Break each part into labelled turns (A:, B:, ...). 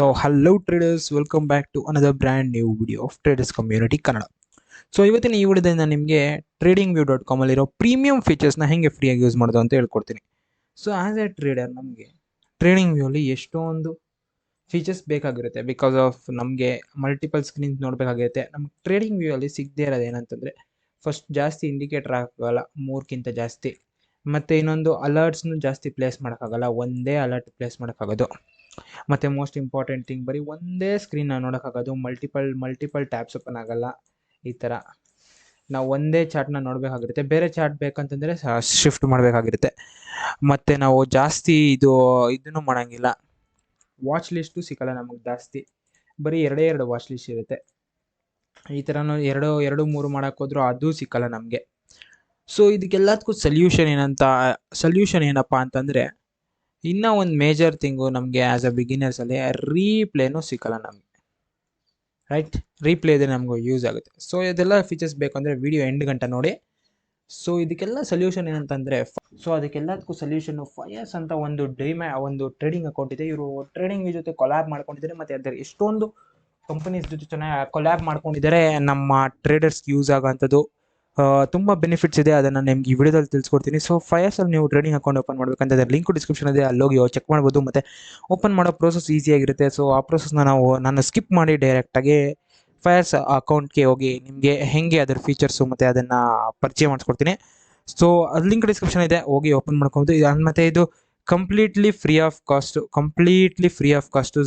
A: So hello traders, welcome back to another brand new video of Traders Community Kannada. So ಇವತ್ತಿನ ಈ ವಿಡಿಯೋದಲ್ಲಿ ನಾನು ನಿಮಗೆ tradingview.com ಅಲ್ಲಿರೋ ಪ್ರೀಮಿಯಂ ಫೀಚರ್ಸ್ನ ಹೆಂಗೆ ಫ್ರೀಯಾಗಿ ಯೂಸ್ ಮಾಡೋದು ಅಂತ ಹೇಳ್ಕೊಡ್ತೀನಿ. ಸೊ ಆಸ್ ಎ ಟ್ರೇಡರ್ ನಮಗೆ ಟ್ರೇಡಿಂಗ್ ವ್ಯೂ ಅಲ್ಲಿ ಎಷ್ಟೊಂದು ಫೀಚರ್ಸ್ ಬೇಕಾಗಿರುತ್ತೆ. ಬಿಕಾಸ್ ಆಫ್ ನಮಗೆ ಮಲ್ಟಿಪಲ್ ಸ್ಕ್ರೀನ್ಸ್ ನೋಡಬೇಕಾಗಿರುತ್ತೆ. ನಮ್ಗೆ ಟ್ರೇಡಿಂಗ್ ವ್ಯೂ ಅಲ್ಲಿ ಸಿಗದೇ ಇರೋದು ಏನಂತಂದರೆ, ಫಸ್ಟ್ ಜಾಸ್ತಿ ಇಂಡಿಕೇಟರ್ ಹಾಕೋಲ್ಲ, 3ಕ್ಕಿಂತ ಜಾಸ್ತಿ. ಮತ್ತು ಇನ್ನೊಂದು ಅಲರ್ಟ್ಸ್ನು ಜಾಸ್ತಿ ಪ್ಲೇಸ್ ಮಾಡೋಕ್ಕಾಗಲ್ಲ, ಒಂದೇ ಅಲರ್ಟ್ ಪ್ಲೇಸ್ ಮಾಡೋಕ್ಕಾಗೋದು. ಮತ್ತು ಮೋಸ್ಟ್ ಇಂಪಾರ್ಟೆಂಟ್ ಥಿಂಗ್, ಬರೀ ಒಂದೇ ಸ್ಕ್ರೀನ್ನ ನೋಡೋಕ್ಕಾಗೋದು, ಮಲ್ಟಿಪಲ್ ಟ್ಯಾಬ್ಸ್ ಓಪನ್ ಆಗೋಲ್ಲ. ಈ ಥರ ನಾವು ಒಂದೇ ಚಾರ್ಟ್ನ ನೋಡಬೇಕಾಗಿರುತ್ತೆ. ಬೇರೆ ಚಾರ್ಟ್ ಬೇಕಂತಂದರೆ ಶಿಫ್ಟ್ ಮಾಡಬೇಕಾಗಿರುತ್ತೆ. ಮತ್ತು ನಾವು ಜಾಸ್ತಿ ಇದನ್ನು ಮಾಡೋಂಗಿಲ್ಲ. ವಾಚ್ ಲಿಸ್ಟು ಸಿಕ್ಕಲ್ಲ ನಮಗೆ ಜಾಸ್ತಿ, ಬರೀ ಎರಡು ವಾಚ್ ಲಿಸ್ಟ್ ಇರುತ್ತೆ. ಈ ಥರ ಎರಡು ಮೂರು ಮಾಡೋಕ್ಕೋದ್ರೂ ಅದು ಸಿಕ್ಕಲ್ಲ ನಮಗೆ. ಸೊ ಇದಕ್ಕೆಲ್ಲದಕ್ಕೂ ಸೊಲ್ಯೂಷನ್ ಏನಪ್ಪ ಅಂತಂದರೆ, ಇನ್ನೂ ಒಂದು ಮೇಜರ್ ಥಿಂಗು ನಮಗೆ ಆ್ಯಸ್ ಅ ಬಿಗಿನರ್ಸಲ್ಲಿ ರೀಪ್ಲೇನೂ ಸಿಕ್ಕಲ್ಲ ನಮಗೆ. ರೈಟ್, ರೀಪ್ಲೇ ಇದ್ರೆ ನಮಗೂ ಯೂಸ್ ಆಗುತ್ತೆ. ಸೊ ಇದೆಲ್ಲ ಫೀಚರ್ಸ್ ಬೇಕು ಅಂದರೆ ವಿಡಿಯೋ ಎಂಡ್ ಗಂಟೆ ನೋಡಿ. ಸೊ ಇದಕ್ಕೆಲ್ಲ ಸೊಲ್ಯೂಷನ್ ಏನಂತಂದರೆ, ಅದಕ್ಕೆಲ್ಲದಕ್ಕೂ ಸೊಲ್ಯೂಷನ್ನು ಫಯರ್ಸ್ ಅಂತ ಒಂದು ಟ್ರೇಡಿಂಗ್ ಅಕೌಂಟ್ ಇದೆ. ಇವರು ಟ್ರೇಡಿಂಗ್ ಜೊತೆ ಕೊಲ್ಯಾಬ್ ಮಾಡ್ಕೊಂಡಿದ್ದಾರೆ. ಮತ್ತು ಅದರ ಎಷ್ಟೊಂದು ಕಂಪನೀಸ್ ಜೊತೆ ಚೆನ್ನಾಗಿ ಕೊಲ್ಯಾಬ್ ಮಾಡ್ಕೊಂಡಿದ್ದಾರೆ. ನಮ್ಮ ಟ್ರೇಡರ್ಸ್ಗೆ ಯೂಸ್ ಆಗೋಂಥದ್ದು ತುಂಬ ಬೆನಿಫಿಟ್ಸ್ ಇದೆ. ಅದನ್ನು ನಿಮ್ಗೆ ಈ ವಿಡಿಯೋದಲ್ಲಿ ತಿಳಿಸ್ಕೊಡ್ತೀನಿ. ಸೊ ಫಯರ್ಸಲ್ಲಿ ನೀವು ಟ್ರೇಡಿಂಗ್ ಅಕೌಂಟ್ ಓಪನ್ ಮಾಡಬೇಕಂತ ಅದರ ಲಿಂಕು ಡಿಸ್ಕ್ರಿಪ್ಷನ್ ಇದೆ, ಅಲ್ಲೋಗಿ ಚೆಕ್ ಮಾಡ್ಬೋದು. ಮತ್ತು ಓಪನ್ ಮಾಡೋ ಪ್ರೋಸೆಸ್ ಈಸಿಯಾಗಿರುತ್ತೆ. ಸೊ ಆ ಪ್ರೋಸೆಸ್ನ ನಾನು ಸ್ಕಿಪ್ ಮಾಡಿ ಡೈರೆಕ್ಟಾಗಿ ಫಯರ್ಸ್ ಅಕೌಂಟ್ಗೆ ಹೋಗಿ ನಿಮಗೆ ಹೆಂಗೆ ಅದರ ಫೀಚರ್ಸು ಮತ್ತು ಅದನ್ನು ಪರಿಚಯ ಮಾಡಿಸ್ಕೊಡ್ತೀನಿ. ಸೊ ಅದು ಲಿಂಕ್ ಡಿಸ್ಕ್ರಿಪ್ಷನ್ ಇದೆ, ಹೋಗಿ ಓಪನ್ ಮಾಡ್ಕೊಬೋದು. ಮತ್ತು ಇದು completely free of cost,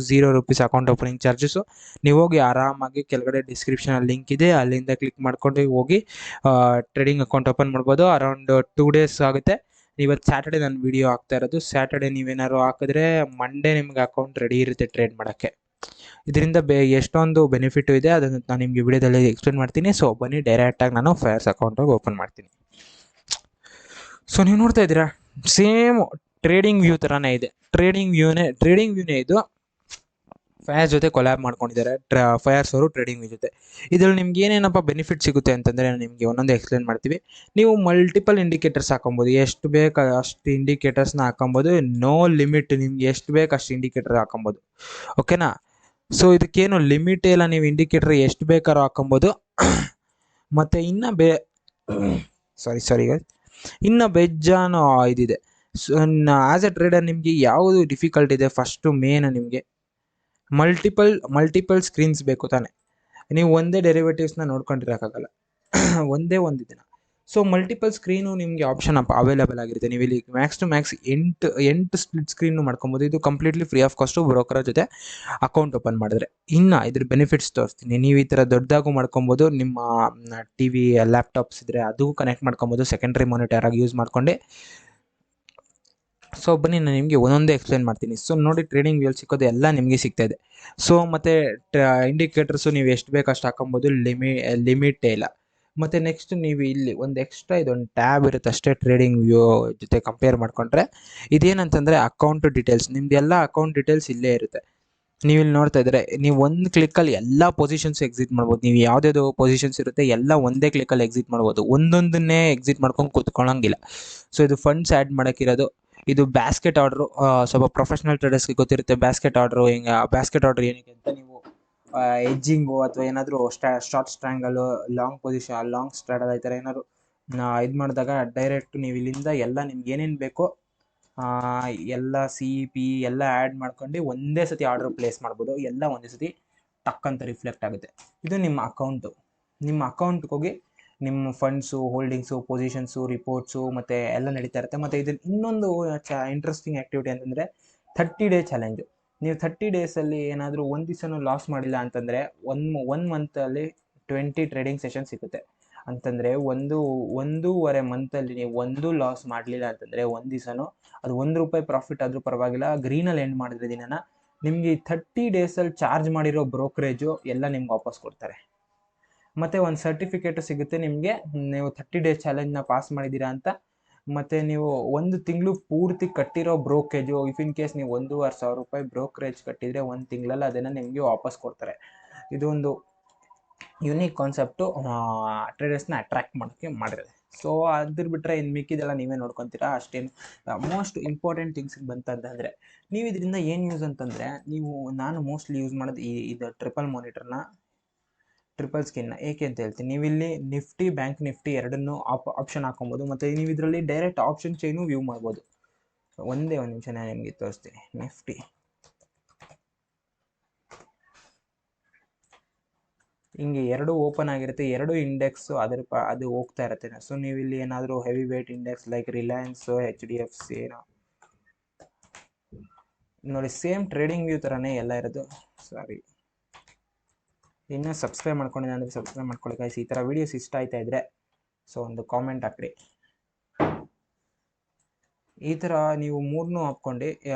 A: ₹0 account opening charges. ನೀವು ಹೋಗಿ ಆರಾಮಾಗಿ ಕೆಳಗಡೆ ಡಿಸ್ಕ್ರಿಪ್ಷನಲ್ಲಿ ಲಿಂಕ್ ಇದೆ, ಅಲ್ಲಿಂದ ಕ್ಲಿಕ್ ಮಾಡ್ಕೊಂಡು ಹೋಗಿ ಟ್ರೇಡಿಂಗ್ ಅಕೌಂಟ್ ಓಪನ್ ಮಾಡ್ಬೋದು. ಅರೌಂಡ್ 2 days ಆಗುತ್ತೆ. ಇವತ್ತು ಸ್ಯಾಟರ್ಡೆ ನಾನು ವೀಡಿಯೋ ಹಾಕ್ತಾ ಇರೋದು. ಸ್ಯಾಟರ್ಡೆ ನೀವೇನಾದ್ರು ಹಾಕಿದ್ರೆ ಮಂಡೇ ನಿಮ್ಗೆ ಅಕೌಂಟ್ ರೆಡಿ ಇರುತ್ತೆ ಟ್ರೇಡ್ ಮಾಡೋಕ್ಕೆ. ಇದರಿಂದ ಎಷ್ಟೊಂದು ಬೆನಿಫಿಟ್ಟು ಇದೆ, ಅದನ್ನು ನಾನು ನಿಮಗೆ ವಿಡಿಯೋದಲ್ಲಿ ಎಕ್ಸ್ಪ್ಲೇನ್ ಮಾಡ್ತೀನಿ. ಸೊ ಬನ್ನಿ ಡೈರೆಕ್ಟಾಗಿ ನಾನು ಫಯರ್ಸ್ ಅಕೌಂಟಾಗಿ ಓಪನ್ ಮಾಡ್ತೀನಿ. ಸೊ ನೀವು ನೋಡ್ತಾ ಇದ್ದೀರಾ, ಸೇಮ್ ಟ್ರೇಡಿಂಗ್ ವ್ಯೂ ಥರನೇ ಇದೆ. ಟ್ರೇಡಿಂಗ್ ವ್ಯೂನೇ ಇದು ಫಯರ್ಸ್ ಜೊತೆ ಕೊಲ್ಯಾಬ್ ಮಾಡ್ಕೊಂಡಿದ್ದಾರೆ. ಫಯರ್ಸ್ ಅವರು ಟ್ರೇಡಿಂಗ್ ವ್ಯೂ ಜೊತೆ. ಇದರಲ್ಲಿ ನಿಮ್ಗೆ ಏನೇನಪ್ಪ ಬೆನಿಫಿಟ್ ಸಿಗುತ್ತೆ ಅಂತಂದರೆ, ನಿಮಗೆ ಒಂದೊಂದು ಎಕ್ಸ್ಪ್ಲೇನ್ ಮಾಡ್ತೀವಿ. ನೀವು ಮಲ್ಟಿಪಲ್ ಇಂಡಿಕೇಟರ್ಸ್ ಹಾಕೊಬೋದು, ಎಷ್ಟು ಬೇಕು ಅಷ್ಟು ಇಂಡಿಕೇಟರ್ಸ್ನ ಹಾಕೊಬೋದು. ನೋ ಲಿಮಿಟ್, ನಿಮ್ಗೆ ಎಷ್ಟು ಬೇಕು ಅಷ್ಟು ಇಂಡಿಕೇಟರ್ ಹಾಕೊಬೋದು. ಓಕೆನಾ? ಸೊ ಇದಕ್ಕೇನು ಲಿಮಿಟೇ ಇಲ್ಲ, ನೀವು ಇಂಡಿಕೇಟರ್ ಎಷ್ಟು ಬೇಕಾದ್ರೂ ಹಾಕೊಬೋದು. ಮತ್ತು ಇನ್ನು ಬೆಜ್ಜಾನು ಇದಿದೆ. ಸೊ ಆ್ಯಸ್ ಎ ಟ್ರೇಡರ್ ನಿಮಗೆ ಯಾವುದು ಡಿಫಿಕಲ್ಟ್ ಇದೆ? ಫಸ್ಟು ಮೇನ್ ನಿಮಗೆ ಮಲ್ಟಿಪಲ್ ಸ್ಕ್ರೀನ್ಸ್ ಬೇಕು ತಾನೆ. ನೀವು ಒಂದೇ ಡೆರಿವೇಟಿವ್ಸ್ನ ನೋಡ್ಕೊಂಡಿರೋಕ್ಕಾಗಲ್ಲ, ಒಂದೇ ಒಂದು ದಿನ. ಸೊ ಮಲ್ಟಿಪಲ್ ಸ್ಕ್ರೀನು ನಿಮಗೆ ಆಪ್ಷನ್ ಅವೈಲೇಬಲ್ ಆಗಿರುತ್ತೆ. ನೀವು ಇಲ್ಲಿ max to max 8 split screen ಮಾಡ್ಕೊಬೋದು. ಇದು completely free of cost broker ಜೊತೆ ಅಕೌಂಟ್ ಓಪನ್ ಮಾಡಿದ್ರೆ. ಇನ್ನು ಇದ್ರ ಬೆನಿಫಿಟ್ಸ್ ತೋರಿಸ್ತೀನಿ. ನೀವು ಈ ಥರ ದೊಡ್ಡದಾಗೂ ಮಾಡ್ಕೊಬೋದು. ನಿಮ್ಮ TV ಲ್ಯಾಪ್ಟಾಪ್ಸ್ ಇದ್ದರೆ ಅದು ಕನೆಕ್ಟ್ ಮಾಡ್ಕೊಬೋದು, ಸೆಕೆಂಡ್ರಿ ಮಾನಿಟರ್ ಆಗಿ ಯೂಸ್ ಮಾಡ್ಕೊಂಡು. ಸೊ ಬನ್ನಿ ನಾನು ನಿಮಗೆ ಒಂದೊಂದೇ ಎಕ್ಸ್ಪ್ಲೇನ್ ಮಾಡ್ತೀನಿ. ಸೊ ನೋಡಿ, ಟ್ರೇಡಿಂಗ್ ವ್ಯೂಲ್ ಸಿಕ್ಕೋದು ಎಲ್ಲ ನಿಮಗೆ ಸಿಗ್ತಾ ಇದೆ. ಸೊ ಮತ್ತು ಇಂಡಿಕೇಟರ್ಸು ನೀವು ಎಷ್ಟು ಬೇಕು ಅಷ್ಟು ಹಾಕೊಬೋದು, ಲಿಮಿಟೇ ಇಲ್ಲ. ಮತ್ತು ನೆಕ್ಸ್ಟ್ ನೀವು ಇಲ್ಲಿ ಒಂದು ಎಕ್ಸ್ಟ್ರಾ ಇದೊಂದು ಟ್ಯಾಬ್ ಇರುತ್ತೆ ಅಷ್ಟೇ ಟ್ರೇಡಿಂಗ್ ವ್ಯೂ ಜೊತೆ ಕಂಪೇರ್ ಮಾಡಿಕೊಂಡ್ರೆ. ಇದೇನಂತಂದರೆ ಅಕೌಂಟ್ ಡೀಟೇಲ್ಸ್, ನಿಮ್ದು ಎಲ್ಲ ಅಕೌಂಟ್ ಡೀಟೇಲ್ಸ್ ಇಲ್ಲೇ ಇರುತ್ತೆ. ನೀವು ಇಲ್ಲಿ ನೋಡ್ತಾ ಇದ್ದರೆ, ನೀವು ಒಂದು ಕ್ಲಿಕ್ಕಲ್ಲಿ ಎಲ್ಲ ಪೊಸಿಷನ್ಸ್ ಎಕ್ಸಿಟ್ ಮಾಡ್ಬೋದು. ನೀವು ಯಾವುದ್ಯಾವುದು ಪೊಸಿಷನ್ಸ್ ಇರುತ್ತೆ ಎಲ್ಲ ಒಂದೇ ಕ್ಲಿಕ್ಕಲ್ಲಿ ಎಕ್ಸಿಟ್ ಮಾಡ್ಬೋದು. ಒಂದೊಂದನ್ನೇ ಎಕ್ಸಿಟ್ ಮಾಡ್ಕೊಂಡು ಕೂತ್ಕೊಳ್ಳೋಂಗಿಲ್ಲ. ಸೊ ಇದು ಫಂಡ್ಸ್ ಆ್ಯಡ್ ಮಾಡೋಕ್ಕಿರೋದು. ಇದು ಬ್ಯಾಸ್ಕೆಟ್ ಆರ್ಡ್ರು, ಸ್ವಲ್ಪ ಪ್ರೊಫೆಷ್ನಲ್ ಟ್ರೇಡರ್ಸ್ಗೆ ಗೊತ್ತಿರುತ್ತೆ ಬ್ಯಾಸ್ಕೆಟ್ ಆರ್ಡ್ರು. ಬ್ಯಾಸ್ಕೆಟ್ ಆರ್ಡ್ರ್ ಏನಕ್ಕೆ ಅಂತ, ನೀವು ಎಜ್ಜಿಂಗು ಅಥವಾ ಏನಾದರೂ ಶಾರ್ಟ್ ಸ್ಟ್ರ್ಯಾಂಗಲ್ಲು, ಲಾಂಗ್ ಸ್ಟ್ರಾಡಲ್ ಈ ಥರ ಏನಾದ್ರು ಇದು ಮಾಡಿದಾಗ ಡೈರೆಕ್ಟ್ ನೀವು ಇಲ್ಲಿಂದ ಎಲ್ಲ ನಿಮ್ಗೆ ಏನೇನು ಬೇಕೋ ಎಲ್ಲ CP ಎಲ್ಲ ಆ್ಯಡ್ ಮಾಡ್ಕೊಂಡು ಒಂದೇ ಸತಿ ಆರ್ಡ್ರ್ ಪ್ಲೇಸ್ ಮಾಡ್ಬೋದು. ಎಲ್ಲ ಒಂದೇ ಸತಿ ಟಕ್ ಅಂತ ರಿಫ್ಲೆಕ್ಟ್ ಆಗುತ್ತೆ. ಇದು ನಿಮ್ಮ ಅಕೌಂಟ್ಗೆ ಹೋಗಿ ನಿಮ್ಮ ಫಂಡ್ಸು, ಹೋಲ್ಡಿಂಗ್ಸು, ಪೊಸಿಷನ್ಸು, ರಿಪೋರ್ಟ್ಸು ಮತ್ತು ಎಲ್ಲ ನಡೀತಾ ಇರುತ್ತೆ. ಮತ್ತು ಇದನ್ನು ಇನ್ನೊಂದು ಇಂಟ್ರೆಸ್ಟಿಂಗ್ ಆ್ಯಕ್ಟಿವಿಟಿ ಅಂತಂದರೆ 30 day ಚಾಲೆಂಜು. ನೀವು 30 daysಲ್ಲಿ ಏನಾದರೂ ಒಂದು ದಿವಸನೂ ಲಾಸ್ ಮಾಡಿಲ್ಲ ಅಂತಂದರೆ ಒನ್ ಮಂತಲ್ಲಿ 20 ಟ್ರೇಡಿಂಗ್ ಸೆಷನ್ ಸಿಗುತ್ತೆ. ಅಂತಂದರೆ ಒಂದೂವರೆ ಮಂತಲ್ಲಿ ನೀವು ಒಂದು ಲಾಸ್ ಮಾಡಲಿಲ್ಲ ಅಂತಂದರೆ ಒಂದು ದಿವಸನೂ ಅದು ₹1 ಪ್ರಾಫಿಟ್ ಆದರೂ ಪರವಾಗಿಲ್ಲ, ಗ್ರೀನಲ್ಲಿ ಎಂಡ್ ಮಾಡಿದ್ರೆ ದಿನನ ನಿಮಗೆ 30 daysಲ್ಲಿ ಚಾರ್ಜ್ ಮಾಡಿರೋ ಬ್ರೋಕರೇಜು ಎಲ್ಲ ನಿಮ್ಗೆ ವಾಪಸ್ ಕೊಡ್ತಾರೆ. ಮತ್ತು ಒಂದು ಸರ್ಟಿಫಿಕೇಟು ಸಿಗುತ್ತೆ ನಿಮಗೆ, ನೀವು 30 days ಚಾಲೆಂಜ್ನ ಪಾಸ್ ಮಾಡಿದ್ದೀರಾ ಅಂತ. ಮತ್ತು ನೀವು 1 ತಿಂಗಳು ಪೂರ್ತಿ ಕಟ್ಟಿರೋ ಬ್ರೋಕರೇಜು, ಇಫ್ ಇನ್ ಕೇಸ್ ನೀವು ₹1,500 ಬ್ರೋಕರೇಜ್ ಕಟ್ಟಿದರೆ 1 ತಿಂಗಳಲ್ಲಿ ಅದನ್ನು ನಿಮಗೆ ವಾಪಸ್ ಕೊಡ್ತಾರೆ. ಇದು ಒಂದು ಯುನೀಕ್ ಕಾನ್ಸೆಪ್ಟು ಟ್ರೇಡರ್ಸ್ನ ಅಟ್ರ್ಯಾಕ್ಟ್ ಮಾಡೋಕ್ಕೆ ಮಾಡಿರೋದು. ಸೊ ಅದ್ರ ಬಿಟ್ಟರೆ ಇನ್ನು ಮಿಕ್ಕಿದೆಲ್ಲ ನೀವೇ ನೋಡ್ಕೊತೀರಾ ಅಷ್ಟೇನು. ಮೋಸ್ಟ್ ಇಂಪಾರ್ಟೆಂಟ್ ಥಿಂಗ್ಸಿಗೆ ಬಂತಂತಂದರೆ ನೀವು ಇದರಿಂದ ಏನು ಯೂಸ್ ಅಂತಂದರೆ, ನಾನು ಮೋಸ್ಟ್ಲಿ ಯೂಸ್ ಮಾಡೋದು ಇದು ಟ್ರಿಪಲ್ ಮಾನಿಟರ್ನ, ಟ್ರಿಪಲ್ ಸ್ಕಿನ್ನ. ಏಕೆ ಅಂತ ಹೇಳ್ತೀನಿ, ನೀವು ಇಲ್ಲಿ ನಿಫ್ಟಿ, ಬ್ಯಾಂಕ್ ನಿಫ್ಟಿ ಎರಡನ್ನೂ ಆಪ್ಷನ್ ಹಾಕೊಬೋದು, ಮತ್ತು ನೀವು ಇದರಲ್ಲಿ ಡೈರೆಕ್ಟ್ ಆಪ್ಷನ್ ಚೈನು ವ್ಯೂ ಮಾಡ್ಬೋದು. ಒಂದೇ ಒಂದು ನಿಮಿಷ ನಾನು ನಿಮಗೆ ತೋರಿಸ್ತೀನಿ. ನಿಫ್ಟಿ ಹಿಂಗೆ ಎರಡು ಓಪನ್ ಆಗಿರುತ್ತೆ, ಎರಡು ಇಂಡೆಕ್ಸು ಅದು ಹೋಗ್ತಾ ಇರುತ್ತೆ. ಸೊ ನೀವು ಇಲ್ಲಿ ಏನಾದರೂ heavy wait index like Reliance, HDFC ನೋಡಿ, ಸೇಮ್ ಟ್ರೇಡಿಂಗ್ ವ್ಯೂ ಥರನೇ ಎಲ್ಲ ಇರೋದು. ಸಾರಿ, ಇನ್ನೂ ಸಬ್ಸ್ಕ್ರೈಬ್ ಮಾಡ್ಕೊಂಡಿದ್ದೆ ಅಂದರೆ ಸಬ್ಸ್ಕ್ರೈಬ್ ಮಾಡ್ಕೊಳ್ಳಿ ಗೈಸ್. ಈ ಥರ ವೀಡಿಯೋಸ್ ಇಷ್ಟ ಆಯ್ತಾ ಇದ್ದರೆ ಸೊ ಒಂದು ಕಾಮೆಂಟ್ ಹಾಕ್ರಿ. ಈ ಥರ ನೀವು ಮೂರನ್ನೂ ಹಾಕ್ಕೊಂಡು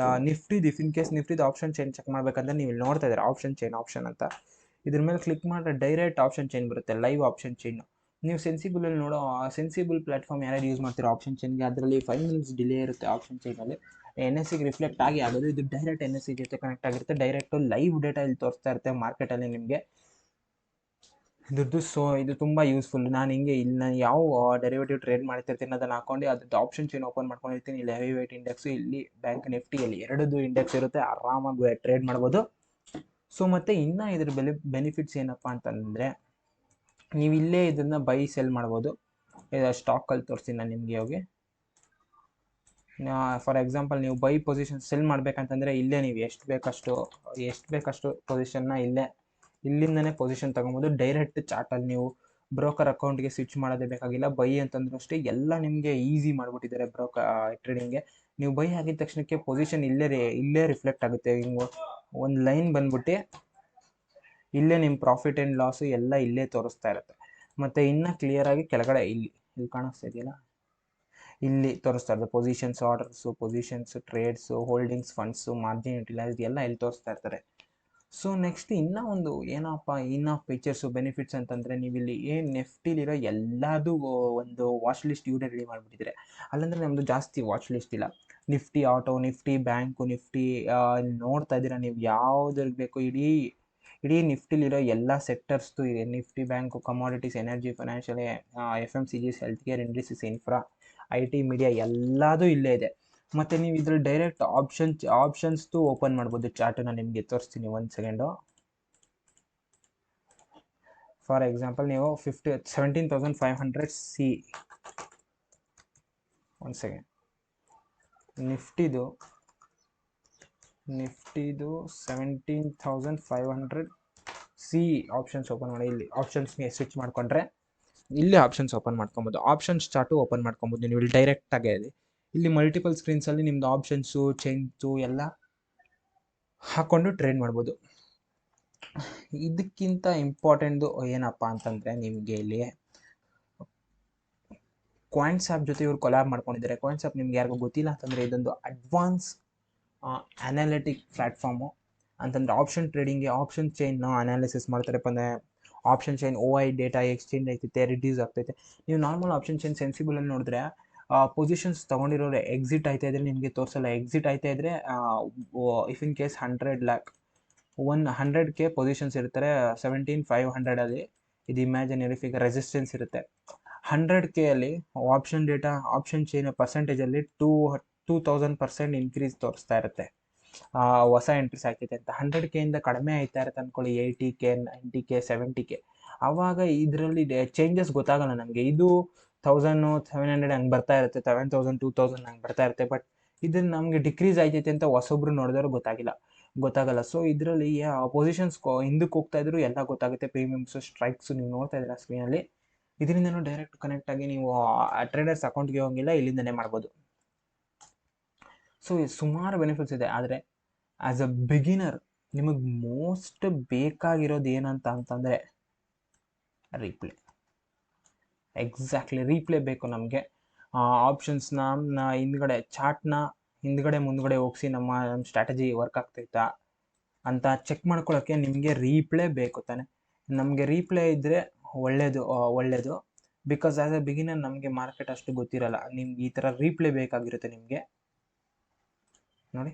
A: ನಿಫ್ಟಿದು ಇನ್ ಕೇಸ್ ನಿಫ್ಟಿದು ಆಪ್ಷನ್ ಚೈನ್ ಚೆಕ್ ಮಾಡ್ಬೇಕಂದ್ರೆ ನೀವು ಇಲ್ಲಿ ನೋಡ್ತಾ ಇದ್ದೀರಾ ಆಪ್ಷನ್ ಚೈನ್ ಆಪ್ಷನ್ ಅಂತ. ಇದ್ರ ಮೇಲೆ ಕ್ಲಿಕ್ ಮಾಡಿದ್ರೆ ಡೈರೆಕ್ಟ್ ಆಪ್ಷನ್ ಚೈನ್ ಬರುತ್ತೆ, ಲೈವ್ ಆಪ್ಷನ್ ಚೈನು. ನೀವು ಸೆನ್ಸಿಬಲಲ್ಲಿ ನೋಡೋ ಸೆನ್ಸಿಬಲ್ ಪ್ಲಾಟ್ಫಾರ್ಮ್ ಯಾರು ಯೂಸ್ ಮಾಡ್ತೀರೋ ಆಪ್ಷನ್ ಚೈನ್ಗೆ, ಅದರಲ್ಲಿ 5 minutes ಡಿಲೇ ಇರುತ್ತೆ ಆಪ್ಷನ್ ಚೈನಲ್ಲಿ. NSEಗೆ ರಿಫ್ಲೆಕ್ಟ್ ಆಗಿ ಆಗೋದು, ಇದು ಡೈರೆಕ್ಟ್ NSE ಜೊತೆ ಕನೆಕ್ಟ್ ಆಗಿರುತ್ತೆ. ಡೈರೆಕ್ಟು ಲೈವ್ ಡೇಟಾ ಇಲ್ಲಿ ತೋರಿಸ್ತಾ ಇರುತ್ತೆ ಮಾರ್ಕೆಟಲ್ಲಿ ನಿಮಗೆ ಇದ್ರದ್ದು. ಸೊ ಇದು ತುಂಬ ಯೂಸ್ಫುಲ್. ನಾನು ಇಲ್ಲಿ ಯಾವ ಡೆರಿವೇಟಿವ್ ಟ್ರೇಡ್ ಮಾಡ್ತಿರ್ತೀನಿ ಅದನ್ನು ಹಾಕೊಂಡು ಅದ್ರದ್ದು ಆಪ್ಷನ್ ಚೈನ್ ಓಪನ್ ಮಾಡ್ಕೊಂಡಿರ್ತೀನಿ. ಇಲ್ಲಿ ಹೆವಿ ವೇಟ್ ಇಂಡೆಕ್ಸು, ಇಲ್ಲಿ ಬ್ಯಾಂಕ್ ನಿಫ್ಟಿಯಲ್ಲಿ ಎರಡದು ಇಂಡೆಕ್ಸ್ ಇರುತ್ತೆ, ಆರಾಮಾಗಿ ಟ್ರೇಡ್ ಮಾಡ್ಬೋದು. ಸೊ ಮತ್ತು ಇನ್ನೂ ಇದ್ರ ಬೆನಿಫಿಟ್ಸ್ ಏನಪ್ಪ ಅಂತಂದರೆ, ನೀವು ಇಲ್ಲೇ ಇದನ್ನು ಬೈ ಸೆಲ್ ಮಾಡ್ಬೋದು. ಸ್ಟಾಕಲ್ಲಿ ತೋರಿಸ್ತೀನಿ ನಾನು ನಿಮಗೆ ಹೋಗಿ. ಫಾರ್ ಎಕ್ಸಾಂಪಲ್ ನೀವು ಬೈ ಪೊಸಿಷನ್ ಸೆಲ್ ಮಾಡಬೇಕಂತಂದರೆ ಇಲ್ಲೇ ನೀವು ಎಷ್ಟು ಬೇಕಷ್ಟು ಪೊಸಿಷನ್ನ ಇಲ್ಲಿಂದನೇ ಪೊಸಿಷನ್ ತೊಗೊಬೋದು. ಡೈರೆಕ್ಟ್ ಚಾರ್ಟಲ್ಲಿ ನೀವು ಬ್ರೋಕರ್ ಅಕೌಂಟ್ಗೆ ಸ್ವಿಚ್ ಮಾಡೋದೇ ಬೇಕಾಗಿಲ್ಲ. ಬೈ ಅಂತಂದ್ರೂ ಅಷ್ಟೇ ಎಲ್ಲ ನಿಮಗೆ ಈಸಿ ಮಾಡಿಬಿಟ್ಟಿದ್ದಾರೆ ಟ್ರೇಡಿಂಗ್ಗೆ. ನೀವು ಬೈ ಆಗಿದ ತಕ್ಷಣಕ್ಕೆ ಪೊಸಿಷನ್ ಇಲ್ಲೇ ರಿಫ್ಲೆಕ್ಟ್ ಆಗುತ್ತೆ. ಹಿಂಗೆ ಒಂದು ಲೈನ್ ಬಂದ್ಬಿಟ್ಟು ಇಲ್ಲೇ ನಿಮ್ಮ ಪ್ರಾಫಿಟ್ ಆ್ಯಂಡ್ ಲಾಸು ಎಲ್ಲ ಇಲ್ಲೇ ತೋರಿಸ್ತಾ ಇರುತ್ತೆ. ಮತ್ತು ಇನ್ನೂ ಕ್ಲಿಯರಾಗಿ ಕೆಳಗಡೆ ಇಲ್ಲಿ ಕಾಣಿಸ್ತಾ ಇದೆಯಲ್ಲ, ಇಲ್ಲಿ ತೋರಿಸ್ತಾ ಇರುತ್ತೆ positions, orders, positions, trades, holdings, funds, margin utilised ಎಲ್ಲ ಇಲ್ಲಿ ತೋರಿಸ್ತಾ ಇರ್ತಾರೆ. ಸೊ ನೆಕ್ಸ್ಟ್ ಇನ್ನೂ ಫೀಚರ್ಸು ಬೆನಿಫಿಟ್ಸ್ ಅಂತಂದರೆ, ನೀವು ಇಲ್ಲಿ ನಿಫ್ಟಿಲಿರೋ ಎಲ್ಲದೂ ಒಂದು ವಾಚ್ ಲಿಸ್ಟ್ ಇವರೇ ರೆಡಿ ಮಾಡಿಬಿಟ್ಟಿದ್ದಾರೆ. ಅಲ್ಲಂದರೆ ನಮ್ಮದು ಜಾಸ್ತಿ ವಾಚ್ ಲಿಸ್ಟ್ ಇಲ್ಲ. Nifty auto, Nifty bank, Nifty ನೋಡ್ತಾ ಇದ್ದೀರಾ ನೀವು ಯಾವುದ್ರಿಗೆ ಬೇಕು ಇಡೀ ನಿಫ್ಟಿಲಿರೋ ಎಲ್ಲ ಸೆಕ್ಟರ್ಸ್ದು ಇದೆ. Nifty bank, commodities, energy, financial, FMCGs, health care, industries, infra, IT, media ಎಲ್ಲದೂ ಇಲ್ಲೇ ಇದೆ. ಮತ್ತು ನೀವು ಇದ್ರಲ್ಲಿ ಡೈರೆಕ್ಟ್ ಆಪ್ಷನ್ಸ್ದು ಓಪನ್ ಮಾಡ್ಬೋದು. ಚಾರ್ಟನ್ನ ನಿಮಗೆ ತೋರಿಸ್ತೀನಿ ಒಂದು ಸೆಕೆಂಡು. ಫಾರ್ ಎಕ್ಸಾಂಪಲ್ ನೀವು 17,500 ಸಿ, ಒಂದು ಸೆಕೆಂಡ್, ನಿಫ್ಟಿದು 17,500 ಸಿ ಆಪ್ಷನ್ಸ್ ಓಪನ್ ಮಾಡಿ. ಇಲ್ಲಿ ಆಪ್ಷನ್ಸ್ಗೆ ಸ್ವಿಚ್ ಮಾಡಿಕೊಂಡ್ರೆ ಇಲ್ಲೇ ಆಪ್ಷನ್ಸ್ ಓಪನ್ ಮಾಡ್ಕೊಬೋದು. ಆಪ್ಷನ್ಸ್ ಚಾರ್ಟು ಓಪನ್ ಮಾಡ್ಕೊಬೋದು ನೀವು ಇಲ್ಲಿ ಡೈರೆಕ್ಟಾಗಿ. ಇಲ್ಲಿ ಮಲ್ಟಿಪಲ್ ಸ್ಕ್ರೀನ್ಸಲ್ಲಿ ನಿಮ್ಮದು ಆಪ್ಷನ್ಸು, ಚೈನ್ಸು ಎಲ್ಲ ಹಾಕ್ಕೊಂಡು ಟ್ರೇಡ್ ಮಾಡ್ಬೋದು. ಇದಕ್ಕಿಂತ ಇಂಪಾರ್ಟೆಂಟು ಏನಪ್ಪ ಅಂತಂದರೆ, ನಿಮಗೆ ಇಲ್ಲಿ ಕಾಯಿನ್ಸ್ ಆ್ಯಪ್ ಜೊತೆ ಇವರು ಕೊಲಾಬ್ ಮಾಡ್ಕೊಂಡಿದ್ದಾರೆ. ಕಾಯಿನ್ಸ್ ಆ್ಯಪ್ ನಿಮ್ಗೆ ಯಾರಿಗೂ ಗೊತ್ತಿಲ್ಲ ಅಂತಂದರೆ, ಇದೊಂದು ಅಡ್ವಾನ್ಸ್ ಅನಾಲಿಟಿಕ್ ಪ್ಲ್ಯಾಟ್ಫಾರ್ಮು ಅಂತಂದರೆ ಆಪ್ಷನ್ ಟ್ರೇಡಿಂಗ್ಗೆ ಆಪ್ಷನ್ ಚೈನ್ನ ಅನಾಲಿಸಿಸ್ ಮಾಡ್ತಾರಪ್ಪ ಅಂದರೆ option chain OI data exchange ಆಗ್ತೈತೆ, ರಿಡ್ಯೂಸ್ ಆಗ್ತೈತೆ. ನೀವು ನಾರ್ಮಲ್ ಆಪ್ಷನ್ ಚೈನ್ ಸೆನ್ಸಿಬಲಲ್ಲಿ ನೋಡಿದ್ರೆ ಪೊಸಿಷನ್ಸ್ ತೊಗೊಂಡಿರೋರು ಎಕ್ಸಿಟ್ ಆಯ್ತಾ ಇದ್ರೆ ನಿಮಗೆ ತೋರಿಸಲ್ಲ. ಎಕ್ಸಿಟ್ ಆಯ್ತಾ ಇದ್ದರೆ if in case 100K positions ಇರ್ತಾರೆ 17,500 ಅಲ್ಲಿ, ಇದು ಇಮ್ಯಾಜಿನರಿ ಫಿಗರ್, ರೆಸಿಸ್ಟೆನ್ಸ್ ಇರುತ್ತೆ. 100K ಅಲ್ಲಿ ಆಪ್ಷನ್ ಚೈನ್ ಪರ್ಸೆಂಟೇಜಲ್ಲಿ 2000% ಇನ್ಕ್ರೀಸ್ ತೋರಿಸ್ತಾ ಇರುತ್ತೆ. ಹೊಸ ಎಂಟ್ರೀಸ್ ಆಗ್ತೈತೆ ಅಂತ. 100K ಇಂದ ಕಡಿಮೆ ಆಯ್ತಾ ಇರುತ್ತೆ ಅಂದ್ಕೊಳ್ಳಿ, 80K, 90K, 70K. ಆವಾಗ ಇದರಲ್ಲಿ ಚೇಂಜಸ್ ಗೊತ್ತಾಗಲ್ಲ ನಮಗೆ. ಇದು 1,700 ಹಂಗೆ ಬರ್ತಾ ಇರುತ್ತೆ, 7,000, 2,000 ಹಂಗೆ ಬರ್ತಾ ಇರುತ್ತೆ. ಬಟ್ ಇದನ್ನು ನಮಗೆ ಡಿಕ್ರೀಸ್ ಆಯ್ತೈತೆ ಅಂತ ಹೊಸೊಬ್ರು ನೋಡಿದವರು ಗೊತ್ತಾಗಲ್ಲ. ಸೊ ಇದರಲ್ಲಿ ಪೊಸಿಷನ್ಸ್ ಹಿಂದಕ್ಕೆ ಹೋಗ್ತಾ ಇದ್ರು ಎಲ್ಲ ಗೊತ್ತಾಗುತ್ತೆ. ಪ್ರೀಮಿಯಮ್ಸು, ಸ್ಟ್ರೈಕ್ಸು ನೀವು ನೋಡ್ತಾ ಇದ್ದೀರಾ ಸ್ಕ್ರೀನಲ್ಲಿ. ಇದರಿಂದನೂ ಡೈರೆಕ್ಟ್ ಕನೆಕ್ಟ್ ಆಗಿ ನೀವು ಟ್ರೇಡರ್ಸ್ ಅಕೌಂಟ್ಗೆ ಹೋಗಿಲ್ಲ, ಇಲ್ಲಿಂದನೇ ಮಾಡ್ಬೋದು. ಸೊ ಸುಮಾರು ಬೆನಿಫಿಟ್ಸ್ ಇದೆ. ಆದರೆ ಆ್ಯಸ್ ಅ ಬಿಗಿನರ್ ನಿಮಗೆ ಮೋಸ್ಟ್ ಬೇಕಾಗಿರೋದು ಏನಂತ ಅಂತಂದರೆ ರೀಪ್ಲೇ. ಎಕ್ಸಾಕ್ಟ್ಲಿ ರೀಪ್ಲೇ ಬೇಕು ನಮಗೆ. ಆಪ್ಷನ್ಸ್ನ ಹಿಂದ್ಗಡೆ ಚಾರ್ಟ್ನ ಮುಂದ್ಗಡೆ ಹೋಗಿಸಿ ನಮ್ಮ ಸ್ಟ್ರಾಟಜಿ ವರ್ಕ್ ಆಗ್ತೈತಾ ಅಂತ ಚೆಕ್ ಮಾಡ್ಕೊಳ್ಳೋಕ್ಕೆ ನಿಮಗೆ ರೀಪ್ಲೇ ಬೇಕು ತಾನೆ. ನಮಗೆ ರೀಪ್ಲೇ ಇದ್ದರೆ ಒಳ್ಳೆಯದು. ಬಿಕಾಸ್ ಆ್ಯಸ್ ಅ ಬಿಗಿನರ್ ನಮಗೆ ಮಾರ್ಕೆಟ್ ಅಷ್ಟು ಗೊತ್ತಿರಲ್ಲ. ನಿಮ್ಗೆ ಈ ಥರ ರೀಪ್ಲೇ ಬೇಕಾಗಿರುತ್ತೆ. ನಿಮಗೆ ನೋಡಿ,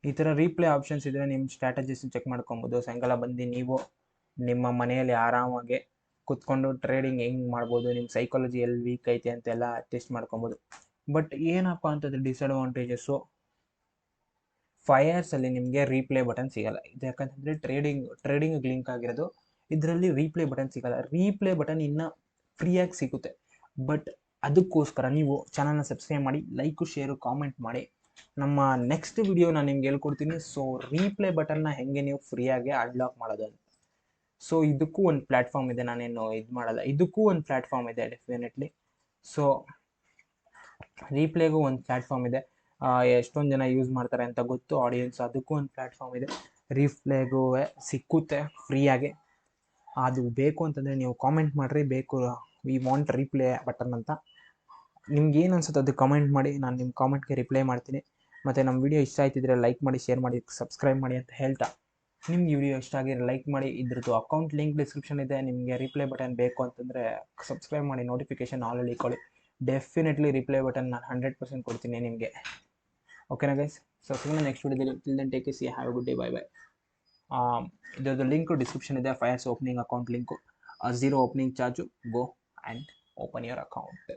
A: ಈ ಥರ ರೀಪ್ಲೇ ಆಪ್ಷನ್ಸ್ ಇದ್ದರೆ ನಿಮ್ಮ ಸ್ಟ್ರಾಟಜಿಸ್ ಚೆಕ್ ಮಾಡ್ಕೊಬೋದು. ಸಾಯಂಕಾಲ ಬಂದು ನೀವು ನಿಮ್ಮ ಮನೆಯಲ್ಲಿ ಆರಾಮಾಗಿ ಕೂತ್ಕೊಂಡು ಟ್ರೇಡಿಂಗ್ ಹೆಂಗೆ ಮಾಡ್ಬೋದು, ನಿಮ್ಮ ಸೈಕಾಲಜಿ ಎಲ್ಲಿ ವೀಕ್ ಐತೆ ಅಂತೆಲ್ಲ ಟೆಸ್ಟ್ ಮಾಡ್ಕೊಬೋದು. ಬಟ್ ಏನಪ್ಪ ಅಂತಂದರೆ ಡಿಸಡ್ವಾಂಟೇಜಸ್ಸು, ಫೈರ್ಸಲ್ಲಿ ನಿಮಗೆ ರೀಪ್ಲೇ ಬಟನ್ ಸಿಗಲ್ಲ. ಇದು ಯಾಕಂತಂದರೆ ಟ್ರೇಡಿಂಗ್ ಲಿಂಕ್ ಆಗಿರೋದು, ಇದರಲ್ಲಿ ರೀಪ್ಲೇ ಬಟನ್ ಸಿಗಲ್ಲ. ರೀಪ್ಲೇ ಬಟನ್ ಇನ್ನೂ ಫ್ರೀಯಾಗಿ ಸಿಗುತ್ತೆ. ಬಟ್ ಅದಕ್ಕೋಸ್ಕರ ನೀವು ಚಾನಲ್ನ ಸಬ್ಸ್ಕ್ರೈಬ್ ಮಾಡಿ, ಲೈಕು ಶೇರು ಕಾಮೆಂಟ್ ಮಾಡಿ. ನಮ್ಮ ನೆಕ್ಸ್ಟ್ ವಿಡಿಯೋ ನಾನು ನಿಮ್ಗೆ ಹೇಳ್ಕೊಡ್ತೀನಿ. ಸೊ ರೀಪ್ಲೇ ಬಟನ್ನ ಹೆಂಗೆ ನೀವು ಫ್ರೀಯಾಗಿ ಅನ್ಲಾಕ್ ಮಾಡೋದು ಅಂತ. ಸೊ ಇದಕ್ಕೂ ಒಂದು ಪ್ಲ್ಯಾಟ್ಫಾರ್ಮ್ ಇದೆ, ನಾನೇನು ಇದು ಮಾಡಲ್ಲ, ಇದಕ್ಕೂ ಒಂದು ಪ್ಲ್ಯಾಟ್ಫಾರ್ಮ್ ಇದೆ ಡೆಫಿನೆಟ್ಲಿ. ಸೊ ರೀಪ್ಲೇಗೂ ಒಂದು ಪ್ಲ್ಯಾಟ್ಫಾರ್ಮ್ ಇದೆ, ಎಷ್ಟೊಂದು ಜನ ಯೂಸ್ ಮಾಡ್ತಾರೆ ಅಂತ ಗೊತ್ತು ಆಡಿಯನ್ಸ್, ಅದಕ್ಕೂ ಒಂದು ಪ್ಲ್ಯಾಟ್ಫಾರ್ಮ್ ಇದೆ. ರೀಪ್ಲೇಗೂ ಸಿಕ್ಕುತ್ತೆ ಫ್ರೀಯಾಗಿ. ಅದು ಬೇಕು ಅಂತಂದರೆ ನೀವು ಕಾಮೆಂಟ್ ಮಾಡಿರಿ, ಬೇಕು ವಿ ವಾಂಟ್ ರೀಪ್ಲೇ ಬಟನ್ ಅಂತ. ನಿಮ್ಗೆ ಏನು ಅನ್ಸುತ್ತೆ ಅದು ಕಮೆಂಟ್ ಮಾಡಿ, ನಾನು ನಿಮ್ಮ ಕಾಮೆಂಟ್ಗೆ ರಿಪ್ಲೈ ಮಾಡ್ತೀನಿ. ಮತ್ತು ನಮ್ಮ ವಿಡಿಯೋ ಇಷ್ಟ ಆಯ್ತಿದ್ರೆ ಲೈಕ್ ಮಾಡಿ, ಶೇರ್ ಮಾಡಿ, ಸಬ್ಸ್ಕ್ರೈಬ್ ಮಾಡಿ ಅಂತ ಹೇಳ್ತಾ, ನಿಮ್ಗೆ ಈ ವಿಡಿಯೋ ಇಷ್ಟ ಆಗಿದ್ರೆ ಲೈಕ್ ಮಾಡಿ. ಇದ್ರದ್ದು ಅಕೌಂಟ್ ಲಿಂಕ್ ಡಿಸ್ಕ್ರಿಪ್ಷನ್ ಇದೆ. ನಿಮಗೆ ರಿಪ್ಲೈ ಬಟನ್ ಬೇಕು ಅಂತಂದರೆ ಸಬ್ಸ್ಕ್ರೈಬ್ ಮಾಡಿ, ನೋಟಿಫಿಕೇಶನ್ ಆಲ್ ಇಟ್ಕೊಳ್ಳಿ. ಡೆಫಿನೆಟ್ಲಿ ರಿಪ್ಲೈ ಬಟನ್ ನಾನು 100% ಕೊಡ್ತೀನಿ ನಿಮಗೆ. ಓಕೆನಾ ಗೈಸ್? ಸೊ ಸಿಗೋಣ ನೆಕ್ಸ್ಟ್ ವಿಡಿಯೋದಲ್ಲಿ. Till then take care, see have a good day, bye bye. ಇದರದ್ದು ಲಿಂಕು ಡಿಸ್ಕ್ರಿಪ್ಷನ್ ಇದೆ, Fyers opening account link, 0 opening charge. Go and open your account.